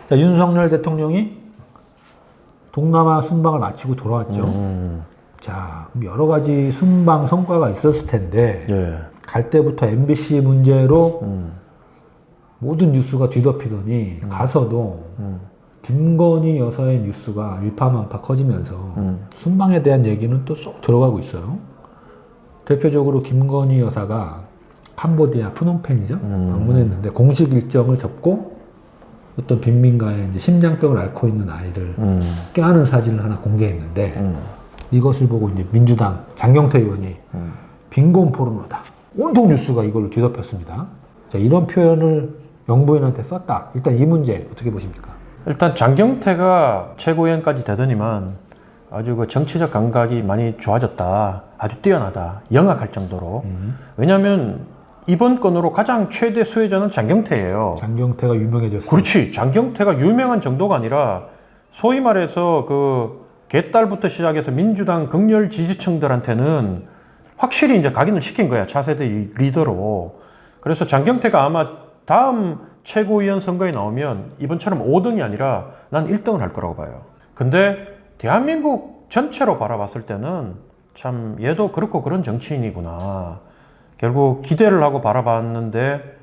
자, 윤석열 대통령이 동남아 순방을 마치고 돌아왔죠. 자, 그럼 여러 가지 순방 성과가 있었을 텐데 예. 갈 때부터 MBC 문제로 모든 뉴스가 뒤덮이더니 가서도 김건희 여사의 뉴스가 일파만파 커지면서 순방에 대한 얘기는 또 쏙 들어가고 있어요. 대표적으로 김건희 여사가 캄보디아 프놈펜이죠. 방문했는데 공식 일정을 접고 어떤 빈민가에 이제 심장병을 앓고 있는 아이를 껴안은 사진을 하나 공개했는데 이것을 보고 이제 민주당 장경태 의원이 빈곤 포르노다. 온통 뉴스가 이걸 뒤덮였습니다. 자, 이런 표현을 영부인한테 썼다. 일단 이 문제 어떻게 보십니까? 일단 장경태가 최고위원까지 되더니만 아주 그 정치적 감각이 많이 좋아졌다. 아주 뛰어나다. 영악할 정도로. 왜냐하면 이번 건으로 가장 최대 수혜자는 장경태예요. 장경태가 유명해졌어요. 그렇지. 장경태가 유명한 정도가 아니라 소위 말해서 그 개딸부터 시작해서 민주당 극렬 지지층들한테는 확실히 이제 각인을 시킨 거야. 차세대 리더로. 그래서 장경태가 아마 다음 최고위원 선거에 나오면 이번처럼 5등이 아니라 난 1등을 할 거라고 봐요. 근데 대한민국 전체로 바라봤을 때는 참 얘도 그렇고 그런 정치인이구나. 결국 기대를 하고 바라봤는데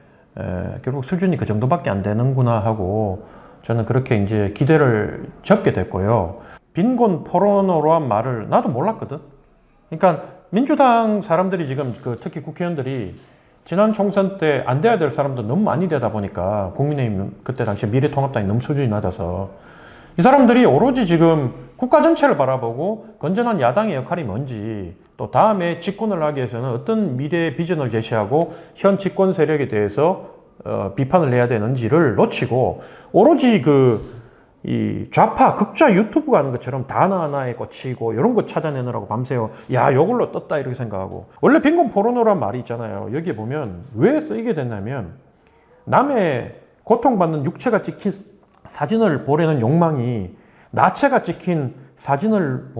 결국 수준이 그 정도밖에 안 되는구나 하고 저는 그렇게 이제 기대를 접게 됐고요. 빈곤 포르노란 말을 나도 몰랐거든. 그러니까 민주당 사람들이 지금 특히 국회의원들이 지난 총선 때 안 돼야 될 사람도 너무 많이 되다 보니까 국민의힘 그때 당시 미래통합당이 너무 수준이 낮아서 이 사람들이 오로지 지금 국가 전체를 바라보고 건전한 야당의 역할이 뭔지 또 다음에 집권을 하기 위해서는 어떤 미래 비전을 제시하고 현 집권 세력에 대해서 비판을 해야 되는지를 놓치고 오로지 이 좌파 극좌 유튜브가 하는 것처럼 단어 하나에 꽂히고 이런 거 찾아내느라고 밤새워 야 요걸로 떴다 이렇게 생각하고 원래 빈곤 포르노란 말이 있잖아요. 여기에 보면 왜 쓰이게 됐냐면 남의 고통받는 육체가 찍힌 사진을 보려는 욕망이 나체가 찍힌 사진을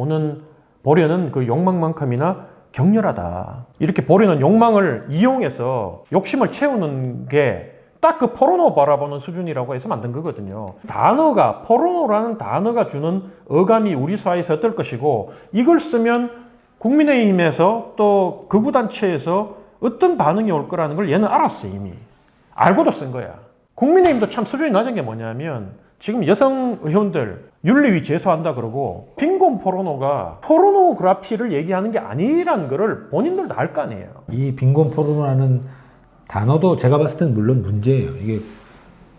보려는 그 욕망만큼이나 격렬하다. 이렇게 보려는 욕망을 이용해서 욕심을 채우는 게 딱 그 포르노 바라보는 수준이라고 해서 만든 거거든요. 단어가 포르노라는 단어가 주는 어감이 우리 사회에서 어떨 것이고 이걸 쓰면 국민의힘에서 또 극우단체에서 어떤 반응이 올 거라는 걸 얘는 알았어 이미. 알고도 쓴 거야. 국민의힘도 참 수준이 낮은 게 뭐냐면 지금 여성 의원들 윤리위 제소한다 그러고 빈곤 포르노가 포르노그라피를 얘기하는 게 아니라는 거를 본인들도 알 거 아니에요. 이 빈곤 포르노라는 단어도 제가 봤을 때는 물론 문제예요. 이게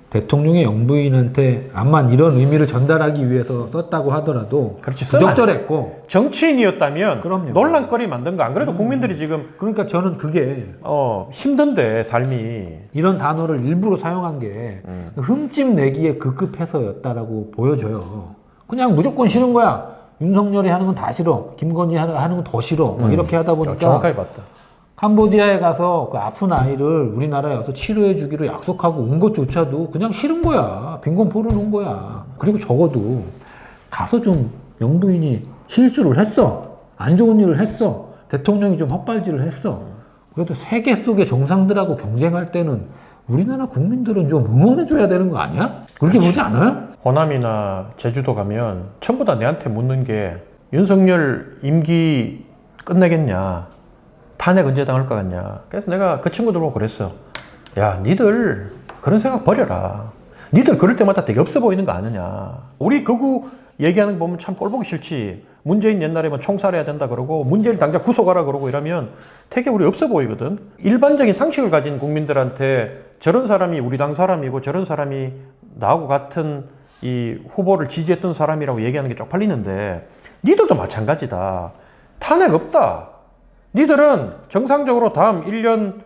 대통령의 영부인한테 암만 이런 의미를 전달하기 위해서 썼다고 하더라도 그렇지, 부적절했고 정치인이었다면 그럼요. 논란거리 만든가. 안 그래도 국민들이 지금 그러니까 저는 그게 힘든데 삶이 이런 단어를 일부러 사용한 게 흠집 내기에 급급해서였다라고 보여져요. 그냥 무조건 싫은 거야. 윤석열이 하는 건 다 싫어. 김건희 하는 건 더 싫어. 막 이렇게 하다 보니까 정확하게 봤다. 캄보디아에 가서 그 아픈 아이를 우리나라에 와서 치료해 주기로 약속하고 온 것조차도 그냥 싫은 거야. 빈곤 포르노인 거야. 그리고 적어도 가서 좀 영부인이 실수를 했어. 안 좋은 일을 했어. 대통령이 좀 헛발질을 했어. 그래도 세계 속의 정상들하고 경쟁할 때는 우리나라 국민들은 좀 응원해 줘야 되는 거 아니야? 그렇게 보지 않아요? 호남이나 제주도 가면 전부 다 내한테 묻는 게 윤석열 임기 끝내겠냐? 탄핵 언제 당할 것 같냐? 그래서 내가 그 친구들 보고 그랬어. 야, 니들 그런 생각 버려라. 니들 그럴 때마다 되게 없어 보이는 거 아느냐? 우리 극우 얘기하는 거 보면 참 꼴보기 싫지. 문재인 옛날에 뭐 총살해야 된다 그러고 문재인 당장 구속하라 그러고 이러면 되게 우리 없어 보이거든. 일반적인 상식을 가진 국민들한테 저런 사람이 우리 당 사람이고 저런 사람이 나하고 같은 이 후보를 지지했던 사람이라고 얘기하는 게 쪽팔리는데 니들도 마찬가지다. 탄핵 없다. 니들은 정상적으로 다음 1년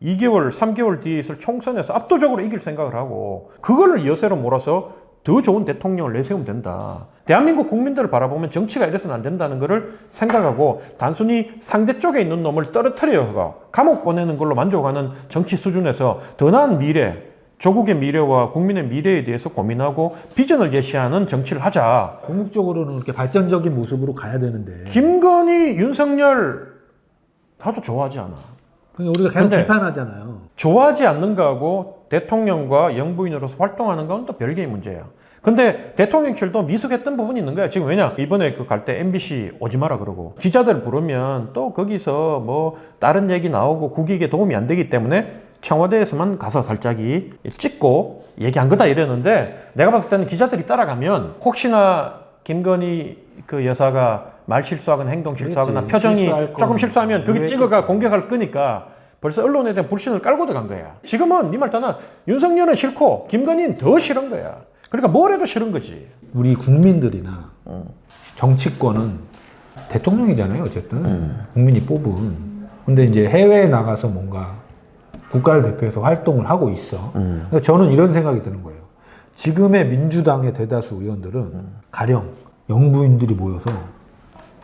2개월, 3개월 뒤에 있을 총선에서 압도적으로 이길 생각을 하고 그걸 여세로 몰아서 더 좋은 대통령을 내세우면 된다. 대한민국 국민들을 바라보면 정치가 이래서는 안 된다는 것을 생각하고 단순히 상대 쪽에 있는 놈을 떨어뜨려 감옥 보내는 걸로 만족하는 정치 수준에서 더 나은 미래, 조국의 미래와 국민의 미래에 대해서 고민하고 비전을 제시하는 정치를 하자. 궁극적으로는 이렇게 발전적인 모습으로 가야 되는데 김건희, 윤석열 나도 좋아하지 않아. 우리가 계속 비판하잖아요. 좋아하지 않는 거하고 대통령과 영부인으로서 활동하는 건 또 별개의 문제야. 근데 대통령실도 미숙했던 부분이 있는 거야. 지금 왜냐? 이번에 그 갈 때 MBC 오지 마라 그러고 기자들 부르면 또 거기서 뭐 다른 얘기 나오고 국익에 도움이 안 되기 때문에 청와대에서만 가서 살짝이 찍고 얘기한 거다 이랬는데 내가 봤을 때는 기자들이 따라가면 혹시나 김건희 그 여사가 말 실수하거나 행동 실수하거나 그렇지. 표정이 실수할 조금 거는 실수하면 그게 이해했겠지. 찍어가 공격할 거니까 벌써 언론에 대한 불신을 깔고 들어간 거야. 지금은 네 말 따나 윤석열은 싫고 김건희는 더 싫은 거야. 그러니까 뭘 해도 싫은 거지. 우리 국민들이나 정치권은 대통령이잖아요. 어쨌든 국민이 뽑은. 근데 이제 해외에 나가서 뭔가 국가를 대표해서 활동을 하고 있어. 그래서 저는 이런 생각이 드는 거예요. 지금의 민주당의 대다수 의원들은 가령 영부인들이 모여서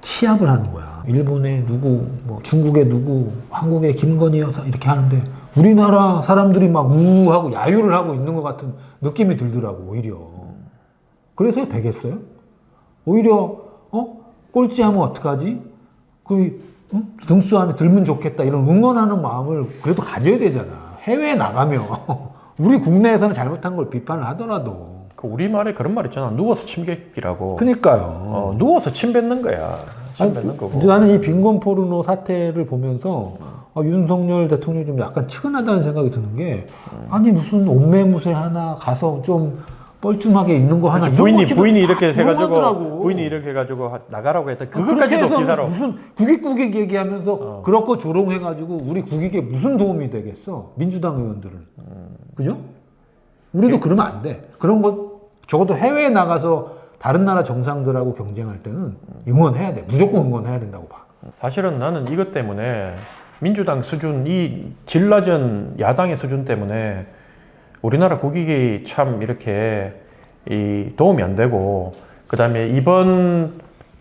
시합을 하는 거야. 일본의 누구, 뭐 중국의 누구, 한국의 김건희 여사 이렇게 하는데 우리나라 사람들이 막 우우하고 야유를 하고 있는 것 같은 느낌이 들더라고 오히려. 그래서 되겠어요? 오히려 꼴찌하면 어떡하지? 등수 안에 들면 좋겠다 이런 응원하는 마음을 그래도 가져야 되잖아. 해외에 나가면 우리 국내에서는 잘못한 걸 비판을 하더라도. 그 우리말에 그런 말 있잖아. 누워서 침 뱉기라고. 그러니까요. 누워서 침 뱉는 거야. 침 뱉는 거고. 나는 이 빈곤 포르노 사태를 보면서 윤석열 대통령이 좀 약간 측은하다는 생각이 드는 게 아니 무슨 옷매무새 하나 가서 좀 뻘쭘하게 있는 거 하나 이런 거 지금 부인이 다 이렇게 해가지고 조롱하더라고. 부인이 이렇게 해가지고 나가라고 했던 그렇게 그것까지도 해서 기사로. 무슨 국익 얘기하면서 그렇고 조롱해가지고 우리 국익에 무슨 도움이 되겠어 민주당 의원들은. 그죠? 우리도 그러면 안 돼. 그런 거 적어도 해외에 나가서 다른 나라 정상들하고 경쟁할 때는 응원해야 돼. 무조건 응원해야 된다고 봐. 사실은 나는 이것 때문에 민주당 수준, 이 질 낮은 야당의 수준 때문에 우리나라 국익이 참 이렇게 이 도움이 안 되고, 그 다음에 이번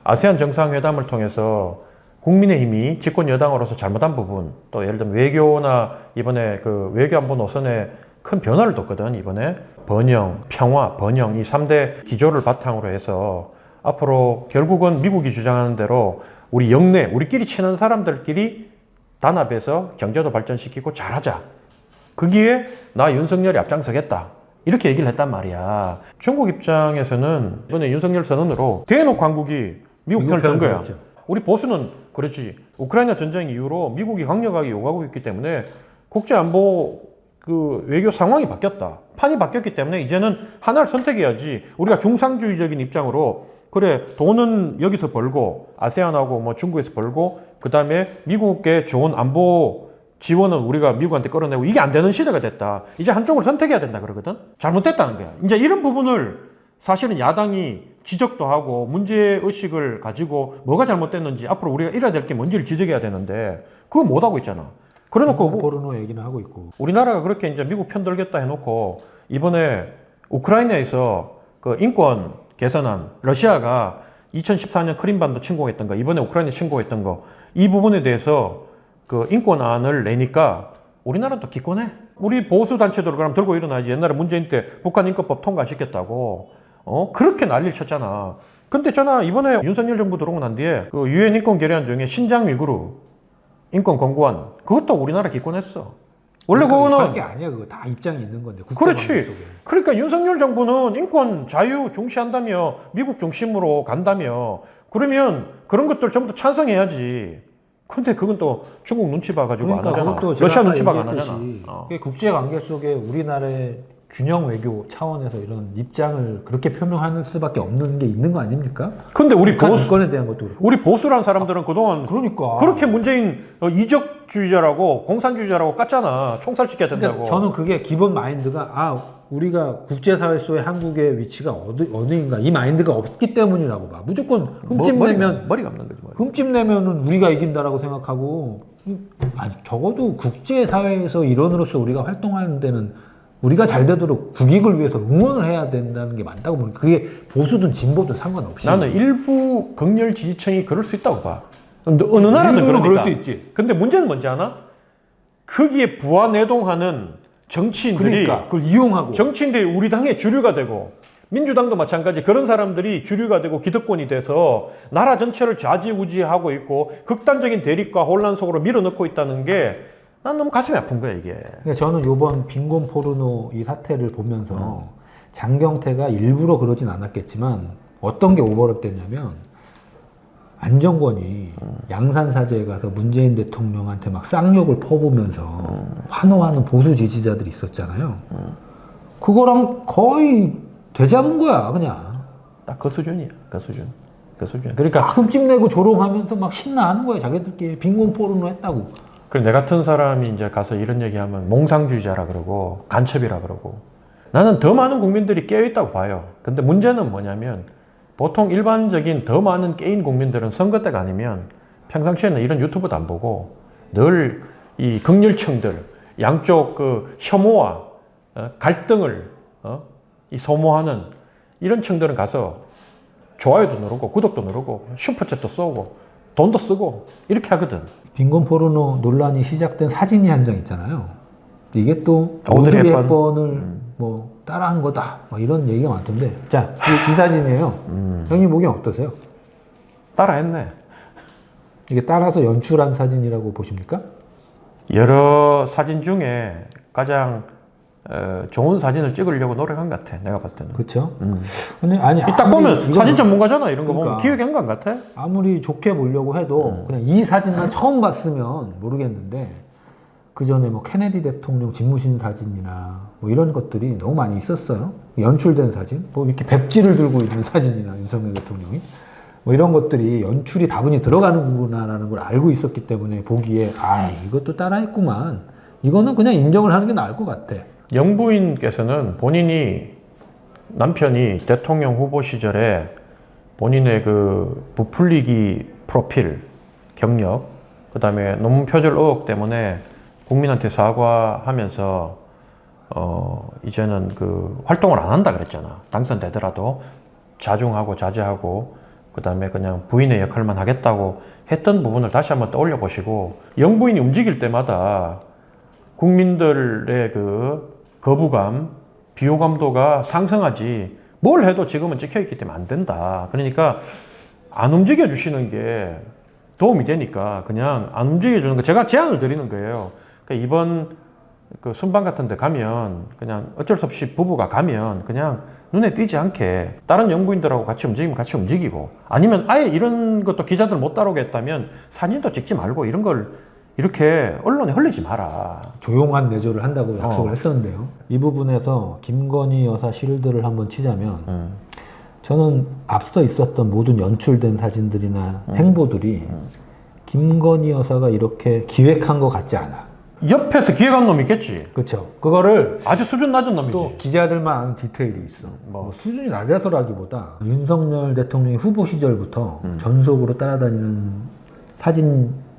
아세안 정상회담을 통해서 국민의힘이 집권 여당으로서 잘못한 부분, 또 예를 들면 외교나 이번에 그 외교안보 노선에 큰 변화를 뒀거든. 이번에 번영, 평화, 번영 이 3대 기조를 바탕으로 해서 앞으로 결국은 미국이 주장하는 대로 우리 영내, 우리끼리 친한 사람들끼리 단합해서 경제도 발전시키고 잘하자. 거기에 나 윤석열이 앞장서겠다. 이렇게 얘기를 했단 말이야. 중국 입장에서는 이번에 윤석열 선언으로 대놓고 한국이 미국 편을 든 거야. 들었죠. 우리 보수는 그렇지. 우크라이나 전쟁 이후로 미국이 강력하게 요구하고 있기 때문에 국제안보 그 외교 상황이 바뀌었다. 판이 바뀌었기 때문에 이제는 하나를 선택해야지. 우리가 중상주의적인 입장으로 그래 돈은 여기서 벌고 아세안하고 뭐 중국에서 벌고 그 다음에 미국의 좋은 안보 지원은 우리가 미국한테 끌어내고 이게 안 되는 시대가 됐다. 이제 한쪽을 선택해야 된다 그러거든. 잘못됐다는 거야. 이제 이런 부분을 사실은 야당이 지적도 하고 문제의식을 가지고 뭐가 잘못됐는지 앞으로 우리가 이래야 될 게 뭔지를 지적해야 되는데 그거 못하고 있잖아. 그래놓고 포르노 얘기는 하고 있고. 우리나라가 그렇게 이제 미국 편들겠다 해놓고 이번에 우크라이나에서 그 인권 개선안 러시아가 2014년 크림반도 침공했던 거, 이번에 우크라이나 침공했던 거, 이 부분에 대해서 그 인권안을 내니까 우리나라는 또 기권해. 우리 보수 단체들 그럼 들고 일어나지. 옛날에 문재인 때 북한 인권법 통과시켰다고 그렇게 난리를 쳤잖아. 근데 있잖아 이번에 윤석열 정부 들어오고 난 뒤에 그 유엔 인권 결의안 중에 신장 위구르 인권 권고안 그것도 우리나라 기권했어. 원래 그거는 할게 아니야. 그거 다 입장이 있는 건데. 그렇지. 속에. 그러니까 윤석열 정부는 인권 자유 중시한다며 미국 중심으로 간다며 그러면 그런 것들 전부 다 찬성해야지. 근데 그건 또 중국 눈치 봐가지고 그러니까 안 하잖아. 그것도 제가 러시아 아까 눈치 봐가 안 얘기했듯이 하잖아. 그게 국제 관계 속에 우리나라의 균형 외교 차원에서 이런 입장을 그렇게 표명하는 수밖에 없는 게 있는 거 아닙니까? 근데 우리 북한 보수, 인권에 대한 것도 그렇고. 우리 보수란 사람들은 그동안 그러니까. 그렇게 문재인 이적주의자라고 공산주의자라고 깠잖아. 총살시켜야 된다고. 그러니까 저는 그게 기본 마인드가 우리가 국제사회 속에 한국의 위치가 어디인가 이 마인드가 없기 때문이라고 봐. 무조건 흠집 내면 머리가 없는 거지. 머리. 흠집 내면은 우리가 이긴다라고 생각하고 적어도 국제사회에서 일원으로서 우리가 활동하는 데는 우리가 잘 되도록 국익을 위해서 응원을 해야 된다는 게 맞다고 보는 그게 보수든 진보든 상관없이 나는 일부 극렬 지지층이 그럴 수 있다고 봐. 근데 어느 나라는 그러니까. 그럴 수 있지. 근데 문제는 뭔지 아나? 거기에 부안해동하는 정치인들이 그러니까 그걸 이용하고 정치인들이 우리 당의 주류가 되고 민주당도 마찬가지 그런 사람들이 주류가 되고 기득권이 돼서 나라 전체를 좌지우지하고 있고 극단적인 대립과 혼란 속으로 밀어넣고 있다는 게 난 너무 가슴이 아픈 거야 이게. 그러니까 저는 이번 빈곤 포르노 이 사태를 보면서 장경태가 일부러 그러진 않았겠지만 어떤 게 오버랩 됐냐면 안정권이 양산사제에 가서 문재인 대통령한테 막 쌍욕을 퍼보면서 환호하는 보수 지지자들이 있었잖아요. 그거랑 거의 되잡은 거야 그냥. 딱 그 수준이야. 그 수준. 그러니까 흠집내고 조롱하면서 막 신나하는 거야 자기들끼리 빈곤 포르노 했다고. 그 내 같은 사람이 이제 가서 이런 얘기하면 몽상주의자라 그러고 간첩이라 그러고 나는 더 많은 국민들이 깨어있다고 봐요. 근데 문제는 뭐냐면 보통 일반적인 더 많은 깨인 국민들은 선거 때가 아니면 평상시에는 이런 유튜브도 안 보고 늘 이 극렬층들 양쪽 그 혐오와 갈등을 이 소모하는 이런 층들은 가서 좋아요도 누르고 구독도 누르고 슈퍼챗도 쏘고 돈도 쓰고 이렇게 하거든. 빈곤 포르노 논란이 시작된 사진이 한 장 있잖아요. 이게 또 오드리 오드리 헵번. 헵번을 뭐 따라한 거다 뭐 이런 얘기가 많던데. 자, 이 사진이에요. 형님 보기엔 어떠세요? 따라했네. 이게 따라서 연출한 사진이라고 보십니까? 여러 사진 중에 가장 좋은 사진을 찍으려고 노력한 것 같아. 내가 봤을 때는. 그렇죠. 근데 아니 딱 아무리 보면 이건 사진 전문가잖아. 이런 거 그러니까. 보면 기획한 것 같아. 아무리 좋게 보려고 해도 그냥 이 사진만 처음 봤으면 모르겠는데 그 전에 뭐 케네디 대통령 집무신 사진이나 뭐 이런 것들이 너무 많이 있었어요. 연출된 사진, 뭐 이렇게 백지를 들고 있는 사진이나 윤석열 대통령이 뭐 이런 것들이 연출이 다분히 들어가는구나라는 걸 알고 있었기 때문에 보기에 아 이것도 따라했구만. 이거는 그냥 인정을 하는 게 나을 것 같아. 영부인께서는 본인이 남편이 대통령 후보 시절에 본인의 그 부풀리기 프로필, 경력, 그 다음에 논문 표절 의혹 때문에 국민한테 사과하면서 이제는 그 활동을 안 한다 그랬잖아. 당선되더라도 자중하고 자제하고 그 다음에 그냥 부인의 역할만 하겠다고 했던 부분을 다시 한번 떠올려 보시고 영부인이 움직일 때마다 국민들의 그 거부감, 비호감도가 상승하지 뭘 해도 지금은 찍혀있기 때문에 안 된다. 그러니까 안 움직여 주시는 게 도움이 되니까 그냥 안 움직여 주는 거 제가 제안을 드리는 거예요. 그러니까 이번 그 순방 같은 데 가면 그냥 어쩔 수 없이 부부가 가면 그냥 눈에 띄지 않게 다른 영부인들하고 같이 움직이면 같이 움직이고 아니면 아예 이런 것도 기자들 못 다루겠다면 사진도 찍지 말고 이런 걸 이렇게 언론에 흘리지 마라. 조용한 내조를 한다고 약속을 했었는데요. 이 부분에서 김건희 여사 실드를 한번 치자면 저는 앞서 있었던 모든 연출된 사진들이나 행보들이 김건희 여사가 이렇게 기획한 것 같지 않아. 옆에서 기획한 놈이 있겠지. 그렇죠. 그거를 아주 수준 낮은 놈이지. 또 기자들만 아는 디테일이 있어. 뭐 수준이 낮아서라기보다 윤석열 대통령이 후보 시절부터 전속으로 따라다니는 사진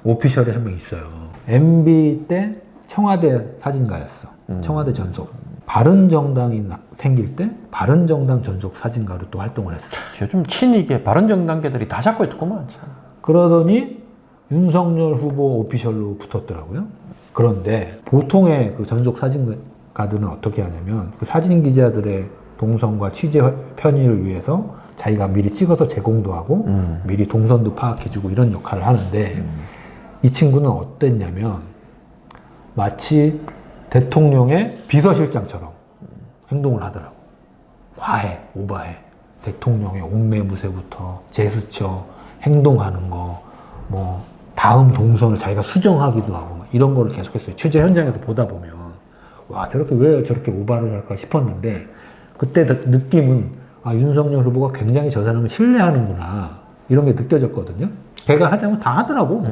오피셜이 한 명 있어요. MB 때 청와대 사진가였어. 청와대 전속. 바른정당이 생길 때 바른정당 전속 사진가로 또 활동을 했어. 요즘 친이게 바른정당계들이 다 잡고 있구만. 참. 그러더니 윤석열 후보 오피셜로 붙었더라고요. 그런데 보통의 그 전속 사진가들은 어떻게 하냐면 그 사진 기자들의 동선과 취재 편의를 위해서 자기가 미리 찍어서 제공도 하고 미리 동선도 파악해주고 이런 역할을 하는데 이 친구는 어땠냐면 마치 대통령의 비서실장처럼 행동을 하더라고. 과해, 오바해. 대통령의 옥매무새부터 제스처, 행동하는 거, 뭐 다음 동선을 자기가 수정하기도 하고 이런 거를 계속했어요. 취재 현장에서 보다 보면 와 저렇게 왜 저렇게 오바를 할까 싶었는데 그때 느낌은 아 윤석열 후보가 굉장히 저 사람을 신뢰하는구나 이런 게 느껴졌거든요. 걔가 하자면 다 하더라고.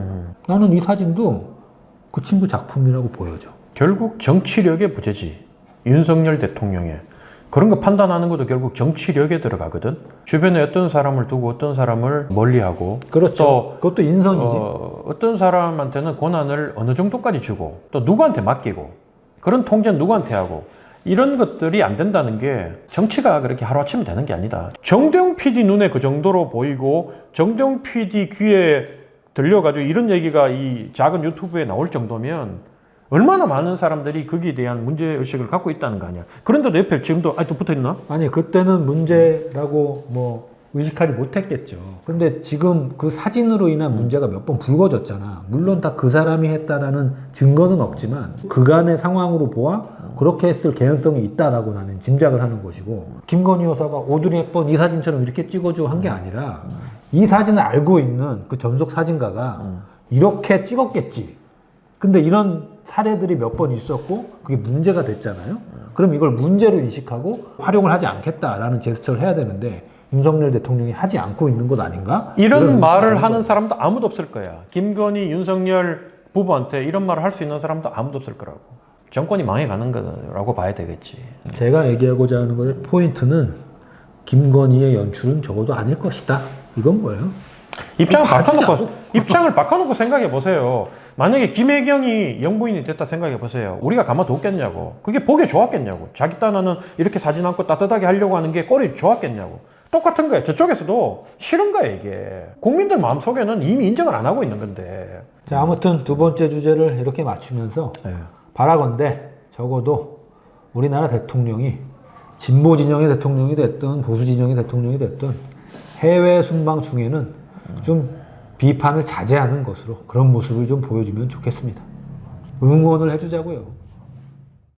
나는 이 사진도 그 친구 작품이라고 보여져. 결국 정치력의 부재지. 윤석열 대통령의. 그런 거 판단하는 것도 결국 정치력에 들어가거든. 주변에 어떤 사람을 두고 어떤 사람을 멀리하고 그렇죠. 또 그것도 인선이지. 어떤 사람한테는 권한을 어느 정도까지 주고 또 누구한테 맡기고 그런 통제는 누구한테 하고 이런 것들이 안 된다는 게 정치가 그렇게 하루아침에 되는 게 아니다. 정대용 PD 눈에 그 정도로 보이고 정대용 PD 귀에 들려가지고 이런 얘기가 이 작은 유튜브에 나올 정도면 얼마나 많은 사람들이 거기에 대한 문제의식을 갖고 있다는 거 아니야. 그런데도 옆에 지금도 아직도 붙어있나? 아니 그때는 문제라고 뭐 의식하지 못했겠죠. 근데 지금 그 사진으로 인한 문제가 몇 번 불거졌잖아. 물론 다 그 사람이 했다라는 증거는 없지만 그간의 상황으로 보아 그렇게 했을 개연성이 있다라고 나는 짐작을 하는 것이고, 김건희 여사가 오드리 헵번 이 사진처럼 이렇게 찍어줘 한 게 아니라 이 사진을 알고 있는 그 전속 사진가가 이렇게 찍었겠지. 근데 이런 사례들이 몇 번 있었고 그게 문제가 됐잖아요. 그럼 이걸 문제로 인식하고 활용을 하지 않겠다라는 제스처를 해야 되는데 윤석열 대통령이 하지 않고 있는 것 아닌가? 이런 말을 하는 사람도 아무도 없을 거야. 김건희, 윤석열 부부한테 이런 말을 할 수 있는 사람도 아무도 없을 거라고. 정권이 망해가는 거라고 봐야 되겠지. 제가 얘기하고자 하는 것의 포인트는 김건희의 연출은 적어도 아닐 것이다. 이건 뭐예요? 입장을 바꿔놓고 생각해 보세요. 만약에 김혜경이 영부인이 됐다 생각해 보세요. 우리가 가만뒀겠냐고. 그게 보기 좋았겠냐고. 자기 딴에는 이렇게 사진 않고 따뜻하게 하려고 하는 게 꼴이 좋았겠냐고. 똑같은 거예요. 저쪽에서도 싫은 거예요, 이게. 국민들 마음속에는 이미 인정을 안 하고 있는 건데. 자, 아무튼 두 번째 주제를 이렇게 맞추면서 바라건대 적어도 우리나라 대통령이 진보 진영의 대통령이 됐든 보수 진영의 대통령이 됐든 해외 순방 중에는 좀 비판을 자제하는 것으로 그런 모습을 좀 보여주면 좋겠습니다. 응원을 해주자고요.